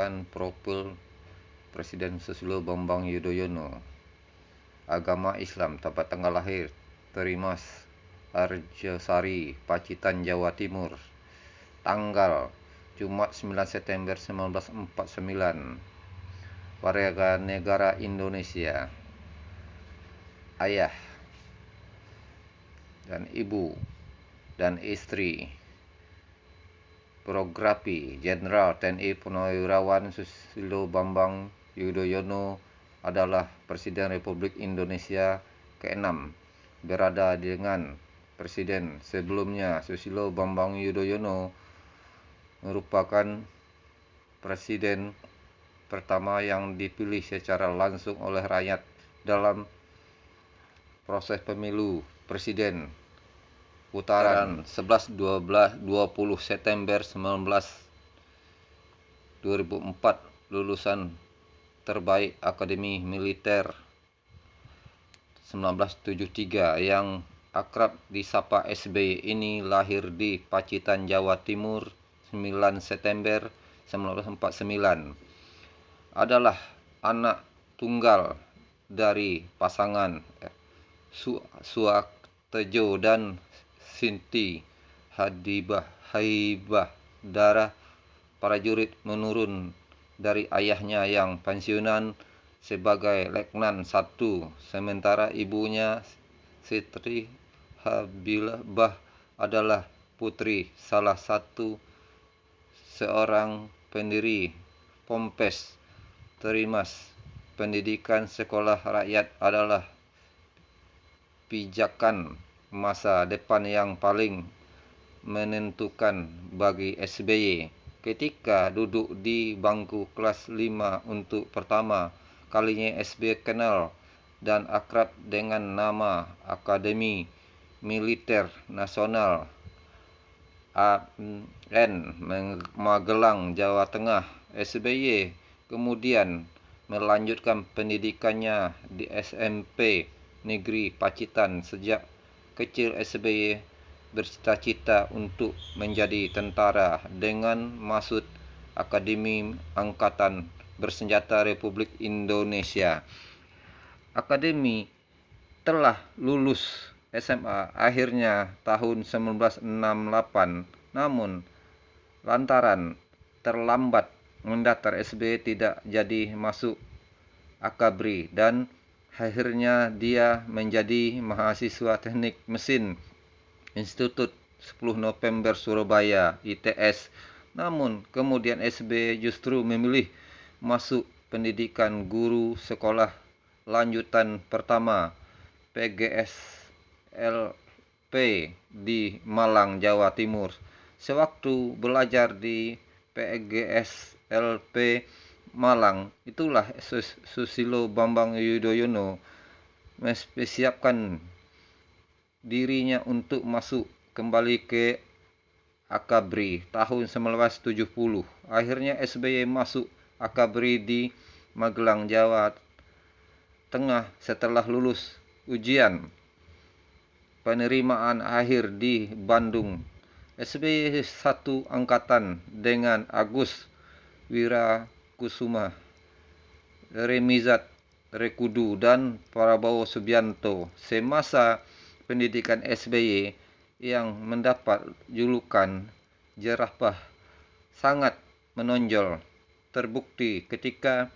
merupakan profil Presiden Susilo Bambang Yudhoyono. Agama Islam, tempat tanggal lahir Terimas Arjosari, Pacitan, Jawa Timur. Tanggal Jumat 9 September 1949. Warga negara Indonesia. Ayah dan ibu dan istri. Biografi Jenderal TNI Purnawirawan Susilo Bambang Yudhoyono adalah Presiden Republik Indonesia ke-6. Berada dengan Presiden sebelumnya, Susilo Bambang Yudhoyono merupakan Presiden pertama yang dipilih secara langsung oleh rakyat dalam proses pemilu Presiden putaran 11, 12, 20 September 2004. Lulusan terbaik Akademi Militer 1973 yang akrab disapa SBY ini lahir di Pacitan, Jawa Timur 9 September 1949. Adalah anak tunggal dari pasangan Suartejo dan Sinti Haibah. Darah prajurit menurun dari ayahnya yang pensiunan sebagai Letnan 1, sementara ibunya Siti Habibah adalah putri salah satu seorang pendiri Ponpes Terimas. Pendidikan sekolah rakyat adalah pijakan masa depan yang paling menentukan bagi SBY. Ketika duduk di bangku kelas 5 untuk pertama kalinya, SBY kenal dan akrab dengan nama Akademi Militer Nasional AN Magelang, Jawa Tengah. SBY kemudian melanjutkan pendidikannya di SMP Negeri Pacitan. Sejak kecil SBY bercita-cita untuk menjadi tentara dengan maksud Akademi Angkatan Bersenjata Republik Indonesia. Akademi telah lulus SMA akhirnya tahun 1968, namun lantaran terlambat mendaftar, SBY tidak jadi masuk Akabri dan akhirnya dia menjadi mahasiswa Teknik Mesin Institut 10 November Surabaya ITS. Namun kemudian SBY justru memilih masuk pendidikan guru sekolah lanjutan pertama PGSLP di Malang, Jawa Timur. Sewaktu belajar di PGSLP Malang, itulah Susilo Bambang Yudhoyono mempersiapkan dirinya untuk masuk kembali ke Akabri tahun 1970. Akhirnya SBY masuk Akabri di Magelang, Jawa Tengah setelah lulus ujian penerimaan akhir di Bandung. SBY satu angkatan dengan Agus Wirakusuma, Remizat Rekudu, dan Prabowo Subianto. Semasa pendidikan SBY yang mendapat julukan Jerapah sangat menonjol terbukti ketika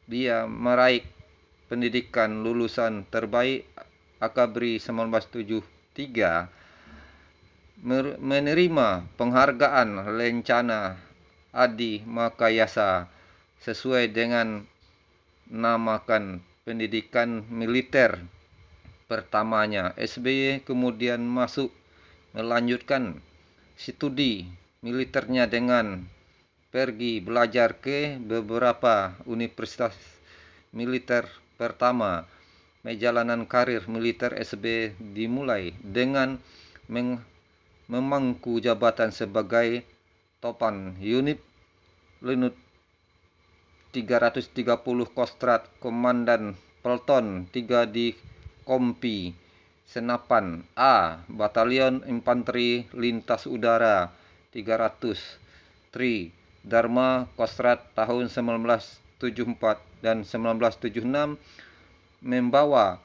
dia meraih pendidikan lulusan terbaik Akabri 1973, menerima penghargaan Lencana Adi Makayasa sesuai dengan namakan pendidikan militer pertamanya. SBY kemudian melanjutkan studi militernya dengan pergi belajar ke beberapa universitas militer pertama. Perjalanan karir militer SBY dimulai dengan memangku jabatan sebagai Topan Unit Lanut 330 Kostrat, Komandan Peleton 3 di Kompi Senapan A, Batalion Infanteri Lintas Udara 300 Tri Dharma Kostrad tahun 1974 dan 1976 membawa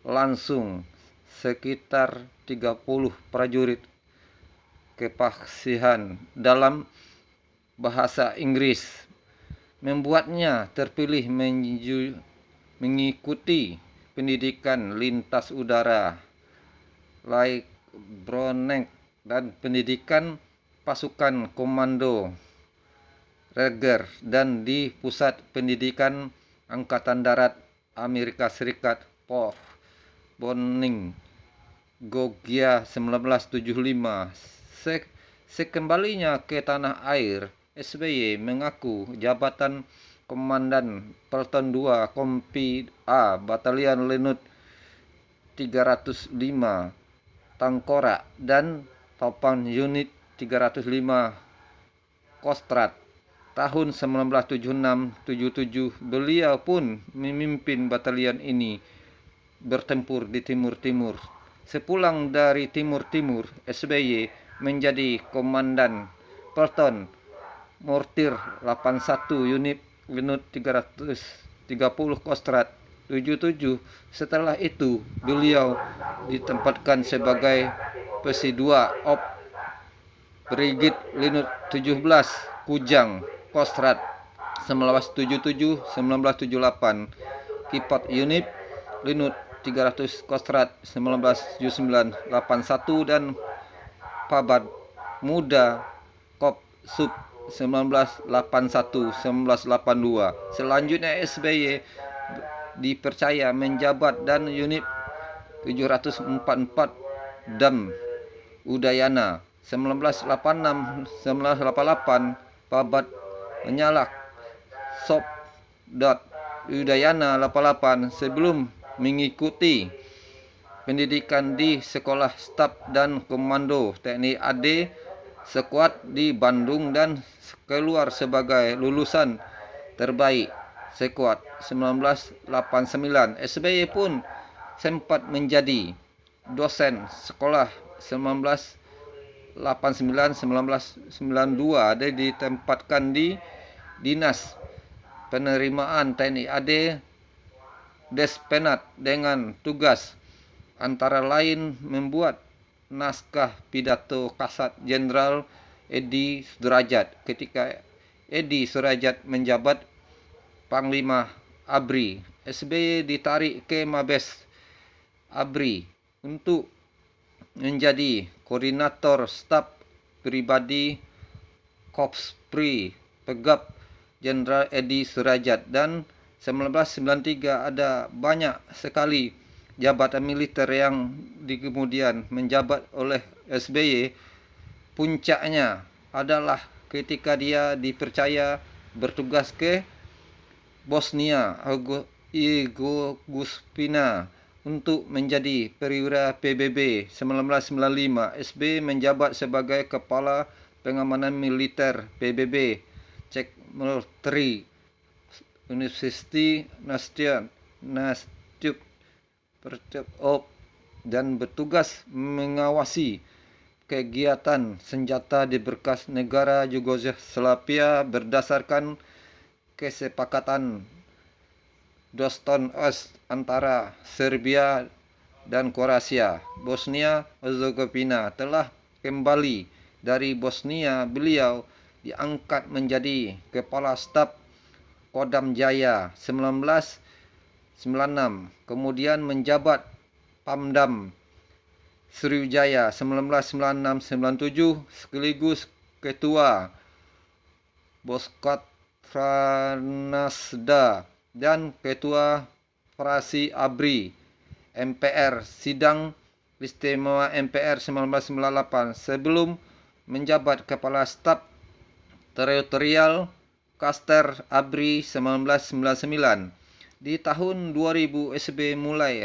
langsung sekitar 30 prajurit kepasihan dalam bahasa Inggris, membuatnya terpilih mengikuti pendidikan lintas udara Light Browning dan pendidikan pasukan komando Ranger dan di Pusat Pendidikan Angkatan Darat Amerika Serikat Fort Browning, Georgia 1975. Sekembalinya ke tanah air, SBY mengaku jabatan Komandan Peleton 2 Kompi A Batalion Linut 305 Tangkorak dan Topan Unit 305 Kostrad tahun 1976-77. Beliau pun memimpin batalion ini bertempur di Timur-Timur. Sepulang dari Timur-Timur, SBY menjadi komandan Peleton Mortir 81 unit Linut 330 Kostrad 77. Setelah itu, beliau ditempatkan sebagai Pesi-2 Op Brigade Linut 17 Kujang Kostrad 1977-1978, Kipat Unit Linut 300 Kostrad 1979-81 dan Pabat Muda Kop Sub 1981-1982. Selanjutnya SBY dipercaya menjabat dan unit 744 Dam Udayana 1986-1988, Pabat Menyalak Sob Udayana 88 sebelum mengikuti pendidikan di Sekolah Staf dan Komando Teknik AD Sekuat di Bandung dan keluar sebagai lulusan terbaik Sekuat 1989. SBY pun sempat menjadi dosen sekolah 1989-1992 dan ditempatkan di Dinas Penerimaan TNI AD Despenat dengan tugas antara lain membuat naskah pidato Kasat Jenderal Edi Sudrajat ketika Edi Sudrajat menjabat Panglima ABRI. SBY ditarik ke Mabes ABRI untuk menjadi koordinator staf pribadi Kopspri Pegab Jenderal Edi Sudrajat, dan 1993 ada banyak sekali jabatan militer yang kemudian menjabat oleh SBY. Puncaknya adalah ketika dia dipercaya bertugas ke Bosnia Herzegovina untuk menjadi perwira PBB 1995. SBY menjabat sebagai Kepala Pengamanan Militer PBB Czech Military University Nastup dan bertugas mengawasi kegiatan senjata di berkas negara Yugoslavia berdasarkan kesepakatan Doston Ost antara Serbia dan Kroasia. Bosnia Herzegovina telah kembali dari Bosnia. Beliau diangkat menjadi Kepala Staf Kodam Jaya 1996, kemudian menjabat Pamdam Sriwijaya 1996-97 sekaligus Ketua Boskotranasda dan Ketua Fraksi ABRI MPR Sidang Istimewa MPR 1998 sebelum menjabat Kepala Staf Teritorial Kaster ABRI 1999. Di tahun 2000 SBY mulai